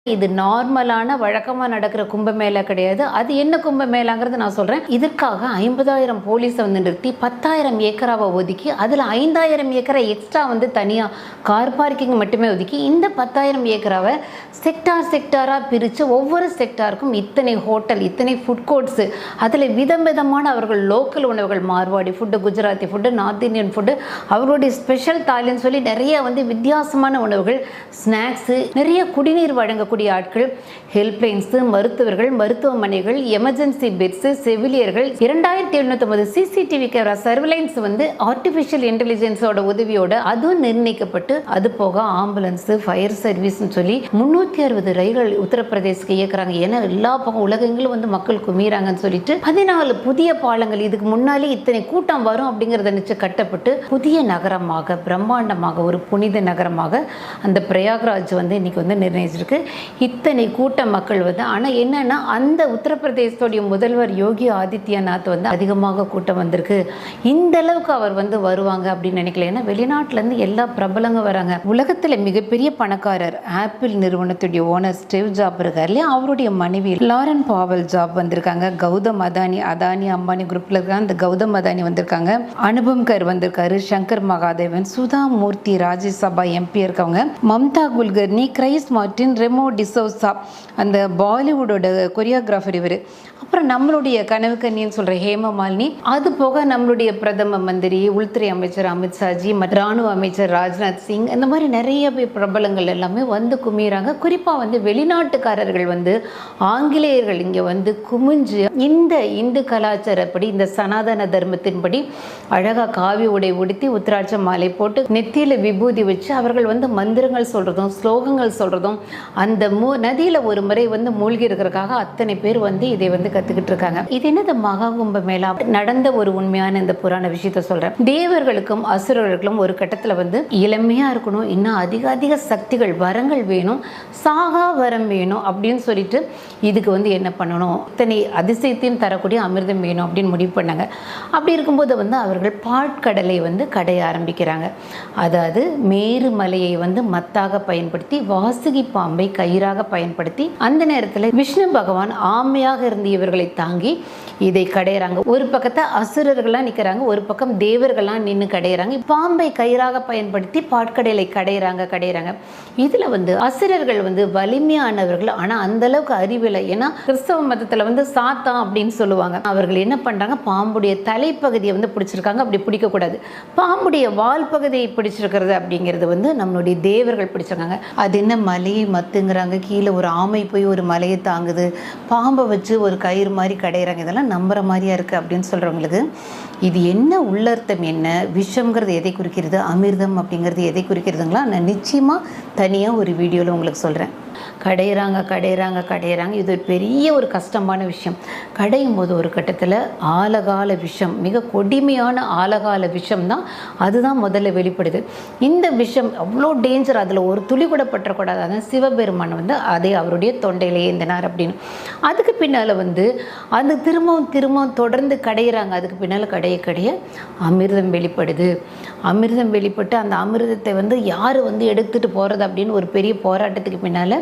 இது நார்மலான வழக்கமாக நடக்கிற கும்பமேளா கிடையாது. அது என்ன கும்பமேளாங்கிறது நான் சொல்கிறேன். இதற்காக 50,000 போலீஸை வந்து நிறுத்தி 10,000 ஏக்கராவை ஒதுக்கி அதில் 5,000 ஏக்கரை எக்ஸ்ட்ரா வந்து தனியாக கார் பார்க்கிங் மட்டுமே ஒதுக்கி இந்த 10,000 ஏக்கராவை செக்டாராக பிரித்து ஒவ்வொரு செக்டாருக்கும் இத்தனை ஹோட்டல், இத்தனை ஃபுட் கோர்ட்ஸு, அதில் விதமான அவர்கள் லோக்கல் உணவுகள், Marwari food, Gujarati food, north Indian food, அவர்களுடைய ஸ்பெஷல் தாலின்னு சொல்லி நிறைய வந்து வித்தியாசமான உணவுகள், ஸ்நாக்ஸு, நிறைய குடிநீர் வழங்கக்கூடிய ஆட்கள், ஹெல்ப்லைன்ஸு, மருத்துவர்கள், மருத்துவமனைகள், எமர்ஜென்சி பெட்ஸு, செவிலியர்கள், 2750 சிசிடிவி கேமரா சர்வேலன்ஸ் வந்து ஆர்டிஃபிஷியல் இன்டெலிஜென்ஸோட உதவியோட அதுவும் நிர்ணயிக்கப்பட்டு, அது போக ஆம்புலன்ஸு, ஃபயர் சர்வீஸ்ன்னு சொல்லி 360 ரயில்கள் உத்தரப்பிரதேசக்கு இயக்குறாங்க. ஏன்னா எல்லா பக்கம் உலகங்களும் வந்து மக்கள் குமிறாங்கன்னு சொல்லிட்டு 14 புதிய பாலங்கள் இதுக்கு முன்னாலே இத்தனை கூட்டம் வரும் அப்படிங்கிறத நினைச்சு கட்டப்பட்டு புதிய நகரமாக, பிரம்மாண்டமாக, ஒரு புனித நகரமாக அந்த பிரயாக்ராஜ் வந்து இன்னைக்கு வந்து நிர்ணயிச்சிருக்கு. இத்தனை கூட்ட மக்கள் வந்து, ஆனால் என்னன்னா அந்த உத்தரப்பிரதேசத்துடைய முதல்வர் யோகி ஆதித்யநாத் வந்து அதிகமாக கூட்டம் வந்திருக்கு. இந்த அளவுக்கு அவர் வந்து வருவாங்க அப்படின்னு நினைக்கல. ஏன்னா வெளிநாட்டிலேருந்து எல்லா பிரபலங்க வராங்க. உலகத்தில் மிகப்பெரிய பணக்காரர் ஆப்பிள் நிறுவனத்துடைய ஓனர் ஸ்டீவ் ஜாப் இருக்கார் இல்லையா, அவருடைய மனைவி லாரன் பாவல் ஜாப் வந்திருக்காங்க. கௌதம் அதானி அம்பானி குரூப்ல இருக்காங்க. அந்த கௌதம் அதானி வந்திருக்காங்க. அனுபம் கர் வந்திருக்காரு. சங்கர் மகாதேவன், சுதா மூர்த்தி, ராஜ்யசபா எம்பி இருக்கவங்க, மம்தா குல்கர்னி, கிரைஸ் மார்டின், ரெமோ டிசோசா, அந்த பாலிவுட்டோட கொரியோகிராஃபர் இவர். அப்புறம் நம்மளுடைய கனவு கண்ணின்னு சொல்கிற ஹேமமாலினி, அது போக நம்மளுடைய பிரதம மந்திரி, உள்துறை அமைச்சர் அமித்ஷாஜி, ராணுவ அமைச்சர் ராஜ்நாத் சிங், இந்த மாதிரி நிறைய பிரபலங்கள் எல்லாமே வந்து குமிறாங்க. குறிப்பாக வந்து வெளிநாட்டுக்காரர்கள் வந்து ஆங்கிலேயர்கள் இங்கே வந்து குமிஞ்சு இந்த இந்து கலாச்சாரப்படி, இந்த சனாதன தர்மத்தின்படி அழகாக காவி உடை உடுத்தி, உத்திராட்ச மாலை போட்டு, நெத்தியில் விபூதி வச்சு அவர்கள் வந்து மந்திரங்கள் சொல்கிறதும் ஸ்லோகங்கள் சொல்கிறதும், அந்த நதியில் ஒரு முறை வந்து மூழ்கி இருக்கிறதுக்காக அத்தனை பேர் வந்து இதை வந்து கற்றுக்கிட்டு இருக்காங்க. இது என்னது மகா கும்ப மேளா நடந்த ஒரு உண்மையான இந்த புராண விஷயத்த சொல்கிறேன். தேவர்களுக்கும் அசுரர்களுக்கும் ஒரு கட்டத்தில் வந்து இளமையாக இருக்கணும், இன்னும் அதிக சக்திகள், வரங்கள் வேணும், சாகா வரம் வேணும் அப்படின்னு சொல்லிட்டு இதுக்கு வந்து என்ன பண்ணணும், இத்தனை அதிசயத்தையும் தரக்கூடிய அமிர்தம் வேணும் அப்படின்னு முடிவு பண்ணாங்க. அப்படி இருக்கும்போது வந்து அவர்கள் பாட்கடலை வந்து கடைய ஆரம்பிக்கிறாங்க. அதாவது மேரு மலையை வந்து மத்தாக பயன்படுத்தி, வாசுகி பாம்பை கயிறாக பயன்படுத்தி, அந்த நேரத்தில் விஷ்ணு பகவான் ஆமையாக இருந்து இவர்களை தாங்கி இதை கடையிறாங்க. ஒரு பக்கத்தை அசுரர்கள்லாம் நிற்கிறாங்க, ஒரு பக்கம் தேவர்கள்லாம் நின்று கடையிறாங்க. பாம்பை கயிறாக பயன்படுத்தி பாட்கடலை கடையிறாங்க. இதில் வந்து அசுரர்கள் வந்து வலிமையானவர்கள், ஆனால் அந்த அளவுக்கு அறிவில்லை. ஏன்னா கிறிஸ்தவ மதத்தில் வந்து சாத்தான் அப்படின்னு சொல்லுவாங்க. அவர்கள் என்ன பண்ணுறாங்க, பாம்புடைய தலைப்பகுதியை வந்து பிடிச்சிருக்காங்க. அப்படி பிடிக்கக்கூடாது. பாம்புடைய வால் பகுதியை பிடிச்சிருக்கிறது அப்படிங்கிறது வந்து நம்மளுடைய தேவர்கள் பிடிச்சிருக்காங்க. அது என்ன மலையை மத்துங்கிறாங்க, கீழே ஒரு ஆமை போய் ஒரு மலையை தாங்குது, பாம்பை வச்சு ஒரு கயிறு மாதிரி கடையிறாங்க. இதெல்லாம் நம்புற மாதிரியா இருக்குது அப்படின்னு சொல்கிறவங்களுக்கு இது என்ன உள்ளர்த்தம், என்ன விஷம்ங்கிறது எதை குறிக்கிறது, அமிர்தம் அப்படிங்கிறது எதை குறிக்கிறதுங்களா, நான் நிச்சயமாக தனியாக ஒரு வீடியோவில் உங்களுக்கு சொல்கிறேன். கடையிறாங்க. இது ஒரு பெரிய ஒரு கஷ்டமான விஷயம். கடையும் போது ஒரு கட்டத்தில் ஆலகால விஷம், மிக கொடுமையான ஆலகால விஷம் தான், அதுதான் முதல்ல வெளிப்படுது. இந்த விஷம் அவ்வளோ டேஞ்சர், அதில் ஒரு துளி கூட பற்றக்கூடாது. அதான் சிவபெருமான் வந்து அதை அவருடைய தொண்டையிலே ஏந்தினார் அப்படின்னு. அதுக்கு பின்னால் வந்து அது திரும்பவும் தொடர்ந்து கடையிறாங்க. அதுக்கு பின்னால் கடைய அமிர்தம் வெளிப்படுது. அமிர்தம் வெளிப்பட்டு அந்த அமிர்தத்தை வந்து யார் வந்து எடுத்துகிட்டு போகிறது அப்படின்னு ஒரு பெரிய போராட்டத்துக்கு பின்னால்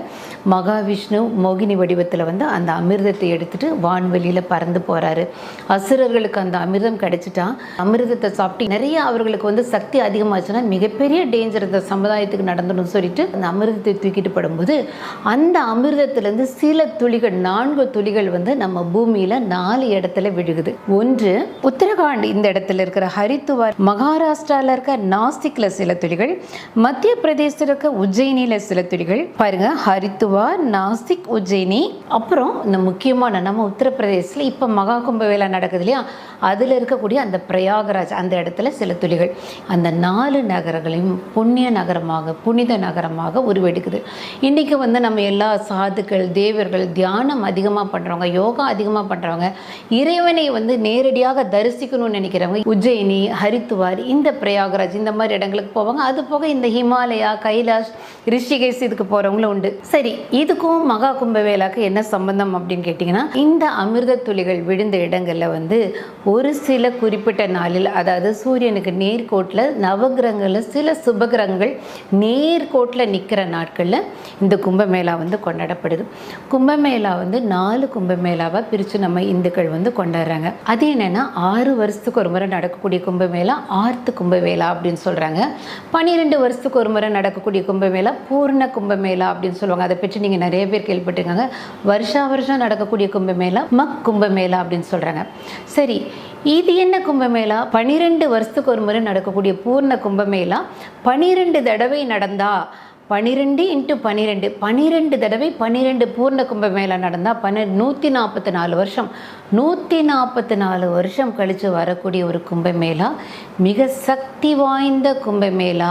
மகாவிஷ்ணு மோகினி வடிவத்தில் வந்து அந்த அமிர்தத்தை எடுத்துகிட்டு வான்வெளியில் பறந்து போகிறாரு. அசுரர்களுக்கு அந்த அமிர்தம் கிடைச்சிட்டா, அமிர்தத்தை சாப்பிட்டு நிறைய அவர்களுக்கு வந்து சக்தி அதிகமாச்சுன்னா மிகப்பெரிய டேஞ்சர் இந்த சமுதாயத்துக்கு நடந்துடும் சொல்லிட்டு அந்த அமிர்தத்தை தூக்கிட்டு படும்போது அந்த அமிர்தத்திலேருந்து சில துளிகள், 4 துளிகள் வந்து நம்ம பூமியில் 4 இடத்துல விழுகுது. ஒன்று உத்தரகாண்ட், இந்த இடத்துல இருக்கிற ஹரித்துவார், மகாராஷ்டிராவில் இருக்க நாசிக்ல சில துளிகள், மத்திய பிரதேசத்தில் இருக்க உஜ்ஜயினியில் சில துளிகள். பாருங்க, ஹரித்துவார், நாசிக், உஜ்ஜயினி. அப்புறம் இந்த முக்கியமான நம்ம உத்தரப்பிரதேசத்தில் இப்போ மகா கும்பமேளா நடக்குது இல்லையா, அதில் இருக்கக்கூடிய அந்த பிரயாகராஜ், அந்த இடத்துல சில துளிகள். அந்த 4 நகரங்களையும் புண்ணிய நகரமாக, புனித நகரமாக உருவெடுக்குது. இன்றைக்கி வந்து நம்ம எல்லா சாதுக்கள், தேவர்கள், தியானம் அதிகமாக பண்ணுறவங்க, யோகா அதிகமாக பண்ணுறவங்க, இறைவனை வந்து நேரடியாக தரிசிக்கணும்னு நினைக்கிறவங்க உஜ்ஜயினி, ஹரித்துவார், இந்த பிரயாகராஜ் பிரயாகராஜ் இந்த மாதிரி இடங்களுக்கு போவாங்க. அது போக இந்த ஹிமாலயா, கைலாஷ், ரிஷிகேஷ் இதுக்கு போகிறவங்களும் உண்டு. சரி, இதுக்கும் மகா கும்பமேளாக்கு என்ன சம்பந்தம் அப்படின்னு கேட்டிங்கன்னா, இந்த அமிர்த துளிகள் விழுந்த இடங்களில் வந்து ஒரு சில குறிப்பிட்ட நாளில், அதாவது சூரியனுக்கு நேர்கோட்டில் நவகிரகங்களில் சில சுபகிரகங்கள் நேர்கோட்டில் நிற்கிற நாட்களில் இந்த கும்பமேளா வந்து கொண்டாடப்படுது. கும்பமேளா வந்து 4 கும்பமேளாவாக பிரித்து நம்ம இந்துக்கள் வந்து கொண்டாடுறாங்க. அது என்னென்னா 6 வருஷத்துக்கு ஒரு முறை நடக்கக்கூடிய கும்பமேளா ஆர்த்து கும்பமேளா அப்படின்னு சொல்கிறாங்க. 12 வருஷத்துக்கு ஒரு முறை நடக்கக்கூடிய கும்பமேளா பூர்ண கும்பமேளா அப்படின்னு சொல்லுவாங்க. அதை பற்றி நீங்கள் நிறைய பேர் கேள்விப்பட்டிருக்காங்க. வருஷம் நடக்கக்கூடிய கும்பமேளா மக் கும்பமேளா அப்படின்னு சொல்கிறாங்க. சரி, இது என்ன கும்பமேளா? 12 வருஷத்துக்கு ஒரு முறை நடக்கக்கூடிய பூர்ண கும்பமேளா 12 தடவை நடந்தா 12 × 12 12 தடவை 12 பூர்ண கும்பமேளா நடந்தால் 144 வருஷம் 144 வருஷம் கழித்து வரக்கூடிய ஒரு கும்பமேளா, மிக சக்தி வாய்ந்த கும்பமேளா.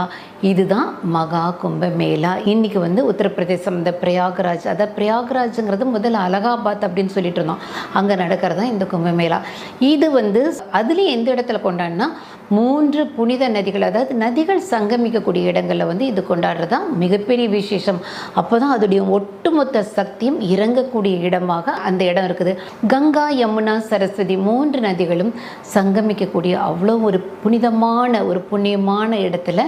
இதுதான் மகா கும்பமேளா. இன்றைக்கி வந்து உத்தரப்பிரதேசம் இந்த பிரயாகராஜ், அதாவது பிரயாகராஜுங்கிறது முதல்ல அலகாபாத் அப்படின்னு சொல்லிட்டு இருந்தோம், அங்கே நடக்கிறது தான் இந்த கும்பமேளா. இது வந்து அதுலேயும் எந்த இடத்துல கொண்டாடினா 3 புனித நதிகள், அதாவது நதிகள் சங்கமிக்கக்கூடிய இடங்களில் வந்து இது கொண்டாடுறது தான் மிகப்பெரிய விசேஷம். அப்போ தான் அதோடைய ஒட்டுமொத்த சக்தியும் இறங்கக்கூடிய இடமாக அந்த இடம் இருக்குது. கங்கா, யமுனா, சரஸ்வதி 3 நதிகளும் சங்கமிக்கக்கூடிய அவ்வளோ ஒரு புனிதமான ஒரு புண்ணியமான இடத்துல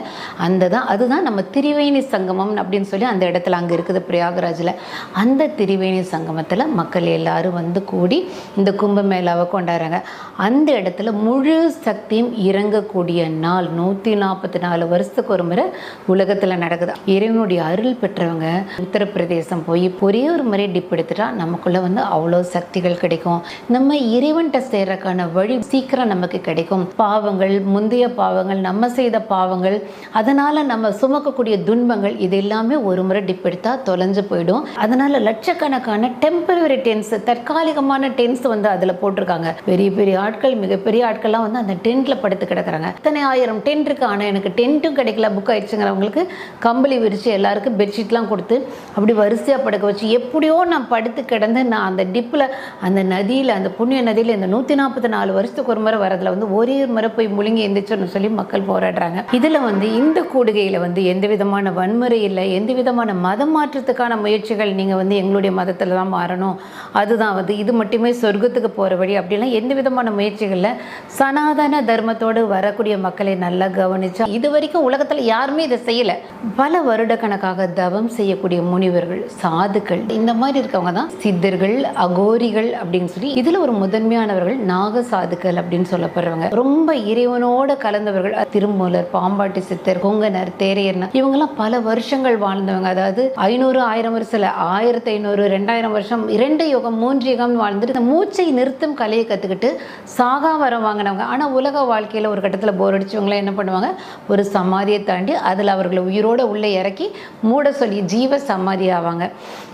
அதுதான் நம்ம திரிவேணி சங்கமம் அப்படின்னு சொல்லி அந்த இடத்துல அங்கே இருக்குது பிரயாகராஜில். அந்த திரிவேணி சங்கமத்தில் மக்கள் எல்லாரும் வந்து கூடி இந்த கும்பமேளாவை கொண்டாடுறாங்க. அந்த இடத்துல முழு சக்தியும் இறங்கக்கூடிய நாள் 144 வருஷத்துக்கு ஒரு முறை உலகத்தில் நடக்குது. இறைவனுடைய அருள் பெற்றவங்க உத்தரப்பிரதேசம் போய் ஒரே ஒரு முறை டிப் எடுத்துட்டா நமக்குள்ள வந்து அவ்வளோ சக்திகள் கிடைக்கும். நம்ம இறைவன்கிட்ட சேர்றதுக்கான வழி சீக்கிரம் நமக்கு கிடைக்கும். பாவங்கள், முந்தைய பாவங்கள், நம்ம செய்த பாவங்கள், அதனால் நம்ம சுமக்கக்கூடிய துன்பங்கள், இது எல்லாமே ஒரு முறை டிப் எடுத்தா தொலைஞ்சு போயிடும். அதனால லட்சக்கணக்கான டெம்பரரி டென்ட்ஸ், தற்காலிகமான டென்ட்ஸ் வந்து அதில் போட்டிருக்காங்க. பெரிய பெரிய ஆட்கள், மிகப்பெரிய ஆட்கள்லாம் வந்து அந்த டென்ட்ல படுத்து கிடக்குறாங்க. இத்தனை 1000 டென்ட் இருக்கு, ஆனால் எனக்கு டென்ட்டும் கிடைக்கல, புக் ஆயிடுச்சுங்கிறவங்களுக்கு கம்பளி விரிச்சு எல்லாருக்கும் பெட்ஷீட்லாம் கொடுத்து அப்படி வரிசையாக படுக்க வச்சு எப்படியோ நான் படுத்து கிடந்து நான் அந்த டிப்பில் அந்த நதியில், அந்த புண்ணிய நதியில் இந்த 144 வருஷத்துக்கு ஒரு முறை வரதில் வந்து ஒரே ஒரு முறை போய் முழுங்கி எந்திரிச்சோன்னு சொல்லி மக்கள் போராடுறாங்க. இதில் வந்து இந்த கூடுகையில் வந்து எந்த விதமான வன்முறை இல்லை, எந்த விதமான மதம் மாற்றத்துக்கான முயற்சிகள் நீங்கள் வந்து எங்களுடைய மதத்தில் தான் மாறணும், அதுதான் வந்து இது மட்டுமே சொர்க்கத்துக்கு போகிற வழி அப்படிலாம் எந்த விதமான முயற்சிகளில் சனாதன தர்மத்தோடு வரக்கூடிய மக்களை நல்லா கவனிச்சா இது வரைக்கும் உலகத்தில் யாருமே இதை செய்யலை. பல வருட கணக்காக தவம் செய்யக்கூடிய முனிவர்கள், சாதுக்கள், இந்த மாதிரி இருக்கவங்க தான் சித்தர்கள், அகோரிகள் அப்படின்னு சொல்லி. இதில் ஒரு முதன்மையானவர்கள் நாக சாதுக்கள் அப்படின்னு சொல்லப்படுறவங்க. ரொம்ப இறைவனோட கலந்தவர்கள். திருமூலர், பாம்பாட்டி சித்தர், கொங்கனர், தேரையர்னா இவங்கெல்லாம் பல வருஷங்கள் வாழ்ந்தவங்க. அதாவது 500 1000 வருஷம் இல்லை, 1500 2000 வருஷம், 2 யுகம் 3 யுகம் வாழ்ந்துட்டு இந்த மூச்சை நிறுத்தும் கலையை கற்றுக்கிட்டு சாகா வரம் வாங்கினவங்க. ஆனால் உலக வாழ்க்கையில் ஒரு கட்டத்தில் போர் அடிச்சவங்களாம் என்ன பண்ணுவாங்க, ஒரு சமாதியை தாண்டி அதில் அவர்களை உயிரோடு உள்ளே இறக்கி மூட சொல்லி ஜீவ சமாதி ஆவாங்க.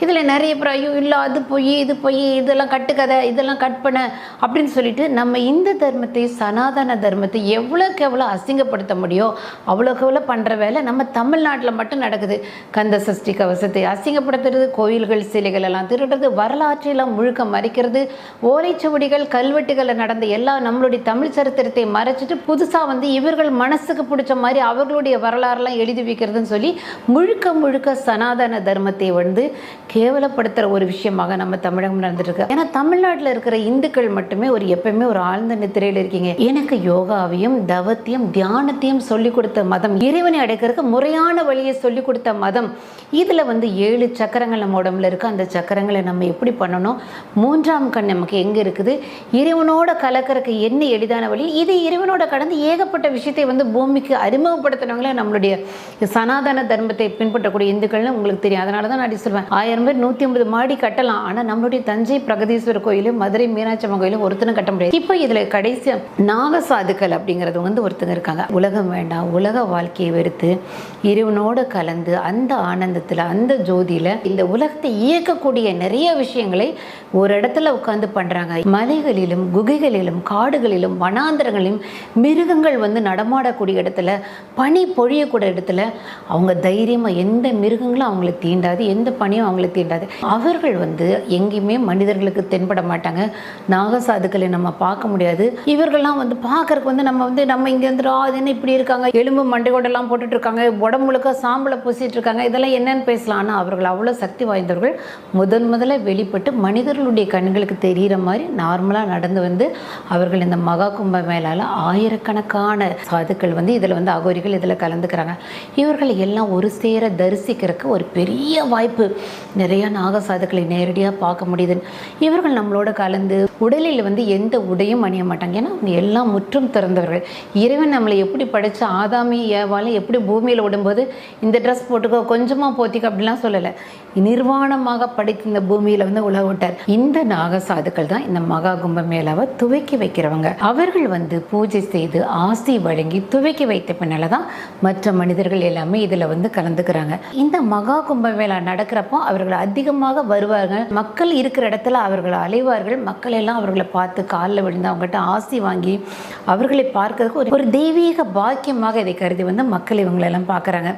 இதில் நிறைய பேர் ஐயோ இல்லை அது போய் இது போய் இதெல்லாம் கட்டுக்கதை, இதெல்லாம் கட் பண்ண அப்படின்னு சொல்லிட்டு நம்ம இந்து தர்மத்தை, சனாதன தர்மத்தை எவ்வளோக்கு எவ்வளோ அசிங்கப்படுத்த முடியும் அவ்வளோக்கு எவ்வளோ பண்ணுற வேலை நம்ம தமிழ்நாட்டில் மட்டும் நடக்குது. கந்த சஷ்டி கவசத்தை அசிங்கப்படுத்துறது, கோயில்கள் சிலைகள் எல்லாம் திருடுறது, வரலாற்றெல்லாம் முழுக்க மறைக்கிறது, ஓலைச்சுவடிகள் கல்வெட்டுகளில் நடந்த எல்லா நம்மளுடைய தமிழ் சரித்திரத்தை மறைச்சிட்டு புதுசாக வந்து இவர்கள் மனசுக்கு பிடிச்ச மாதிரி அவர்களுடைய வரலாறுலாம் எழுதி வைக்கிறதுன்னு சொல்லி முழுக்க முழுக்க சனாதன தர்மத்தை வந்து கேவலப்படுத்துகிற ஒரு விஷயமாக நம்ம தமிழகம் நடந்துட்டு இருக்கு. ஏன்னா தமிழ்நாட்டில் இருக்கிற இந்துக்கள் மட்டுமே ஒரு எப்பவுமே ஒரு ஆழ்ந்த நித்திரையில் இருக்கீங்க. எனக்கு யோகாவையும் தவத்தையும் தியானத்தையும் சொல்லிக் கொடுத்த மதம், இறைவனை அடைக்கிறதுக்கு முறையான வழியை சொல்லிக் கொடுத்த மதம். இதில் வந்து 7 சக்கரங்கள் நம்ம உடம்புல இருக்குது. அந்த சக்கரங்களை நம்ம எப்படி பண்ணணும், 3ஆம் கண் நமக்கு எங்கே இருக்குது, இறைவனோட கலக்கிறதுக்கு என்ன எளிதான வழி, இது இறைவனோட கடந்து ஏகப்பட்ட விஷயத்தை வந்து பூமிக்கு அறிமுகப்படுத்தினவங்களே நம்மளுடைய சனாதன தர்மத்தை பின்பற்றக்கூடிய இந்துக்கள்னு உங்களுக்கு தெரியும். அதனால தான் நான் சொல்வேன் 1000 பேர் 150 மாடி கட்டலாம், ஆனால் நம்மளுடைய தஞ்சை பிரகதீஸ்வரர் கோயிலும் மதுரை மீனாட்சி அம்மன் கோயிலும் ஒருத்தனும் கட்ட முடியாது. இப்போ இதில் கடைசி நாகசாதுக்கள் அப்படிங்கிறது வந்து ஒருத்தங்க இருக்காங்க. உலகம் வேண்டாம், உலக வாழ்க்கையை வெறுத்து இறைவனோடு கலந்து அந்த ஆனந்தத்தில் அந்த ஜோதியில் இந்த உலகத்தை இயக்கக்கூடிய நிறைய விஷயங்களை ஒரு இடத்துல உட்காந்து பண்ணுறாங்க. மலைகளிலும் குகைகளிலும் காடுகளிலும் வனாந்தரங்களிலும் மிருகங்கள் வந்து நடமாடக்கூடிய இடத்துல, பனி பொழியக்கூடிய இடத்துல அவங்க தைரியமாக எந்த மிருகங்களும் அவங்களை தீண்டாது, எந்த பனியும் அவங்களை தீண்டாது. அவர்கள் வந்து எங்கேயுமே மனிதர்களுக்கு தென்பட மாட்டாங்க. நாகசாதுக்களை நம்ம பார்க்க முடியாது. இவர்கள்லாம் வந்து பார்க்கறதுக்கு வந்து நம்ம இங்கே வந்துடும் அது என்ன இப்படி இருக்காங்க, எலும்பு மண்டையோடெல்லாம் போட்டுட்டு இருக்காங்க, உடம்பு முழுக்க சாம்பலை பூசிட்டு இருக்காங்க, இதெல்லாம் என்னன்னு பேசலாம். ஆனால் அவர்கள் அவ்வளோ சக்தி வாய்ந்தவர்கள். முதல்ல வெளிப்பட்டு மனிதர்களுடைய கண்களுக்கு தெரிகிற மாதிரி நார்மலாக நடந்து வந்து அவர்கள் இந்த மகா கும்ப மேலால் ஆயிரக்கணக்கான சாதுக்கள் வந்து இதில் வந்து அகோரிகள் இதில் கலந்துக்கிறாங்க. இவர்கள் எல்லாம் ஒரு சேர தரிசிக்கிறதுக்கு ஒரு பெரிய வாய்ப்பு. நிறைய நாகசாதுக்களை நேரடியாக பார்க்க முடியுது. இவர்கள் நம்மளோட கலந்து உடலில் வந்து எந்த உடையும் அணிய மாட்டாங்க. ஏன்னா அவங்க எல்லாம் முற்றும் திறந்தவர்கள். இறைவன் நம்மளை எப்படி படைச்ச ஆதாமி ஏவாலும் எப்படி பூமியில் விடும்போது இந்த ட்ரெஸ் போட்டுக்கோ கொஞ்சமாக போத்திக்கோ அப்படிலாம் சொல்லலை. நிர்வாணமாக படைத்து இந்த பூமியில் வந்து உலக விட்டார். இந்த நாகசாதுக்கள் தான் இந்த மகா கும்ப மேளாவை துவக்கி வைக்கிறவங்க. அவர்கள் வந்து பூஜை செய்து ஆசி வழங்கி துவக்கி வைத்த பின்னால தான் மற்ற மனிதர்கள் எல்லாமே இதில் வந்து கலந்துக்கிறாங்க. இந்த மகா கும்ப மேளா நடக்கிறப்போ அவர்கள் அதிகமாக வருவார்கள். மக்கள் இருக்கிற இடத்துல அவர்கள் அலைவார்கள். மக்கள் எல்லாம் அவர்களை பார்த்து காலில் விழுந்து அவங்ககிட்ட ஆசி வாங்கி அவர்களை பார்க்கறதுக்கு ஒரு தெய்வீக பாக்கியமாக இதை கருதி வந்து மக்கள் இவங்களெல்லாம் பார்க்குறாங்க.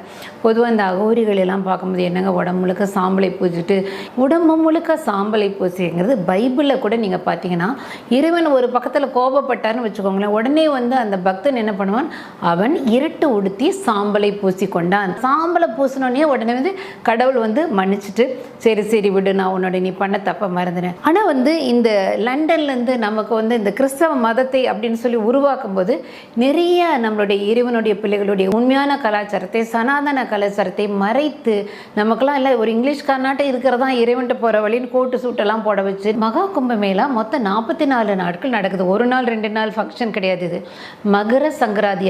பொதுவாக இந்த அகோரிகள் எல்லாம் பார்க்கும்போது என்னங்க உடம்பு முழுக்க சாம்பலை பூசிட்டு உடம்பு முழுக்க சாம்பலை பூசிங்கிறது பைபிளில் கூட நீங்கள் பார்த்தீங்கன்னா இறைவன் ஒரு பக்கத்தில் கோபப்பட்டார்னு வச்சுக்கோங்களேன், உடனே வந்து அந்த பக்தன் என்ன பண்ணுவான், அவன் இருட்டு உடுத்தி சாம்பலை பூசி கொண்டான். சாம்பலை பூசினோடனே உடனே வந்து கடவுள் வந்து மன்னிச்சுட்டு சரி விடு, நான் உன்னோட நீ பண்ண தப்ப மறந்துனேன். ஆனால் வந்து இந்த லண்டன்லேருந்து நமக்கு வந்து இந்த கிறிஸ்தவ மதத்தை அப்படின்னு சொல்லி உருவாக்கும் போது நிறைய நம்மளுடைய இறைவனுடைய பிள்ளைகளுடைய உண்மையான கலாச்சாரத்தை சனாதன கலாச்சாரத்தை மறைத்து நமக்கெல்லாம் இல்லை ஒரு இங்கிலீஷ்காரனாட்ட இருக்கிறதா இறைவன்ட்டு போகிற வழின்னு கோட்டு சூட்டெல்லாம் போட வச்சு மகா கும்ப மேளா மொத்தம் 44 நாட்கள் நடக்குது. ஒரு நாள் 2 நாள் ஃபங்க்ஷன் கிடையாது. இது மகர சங்கராதி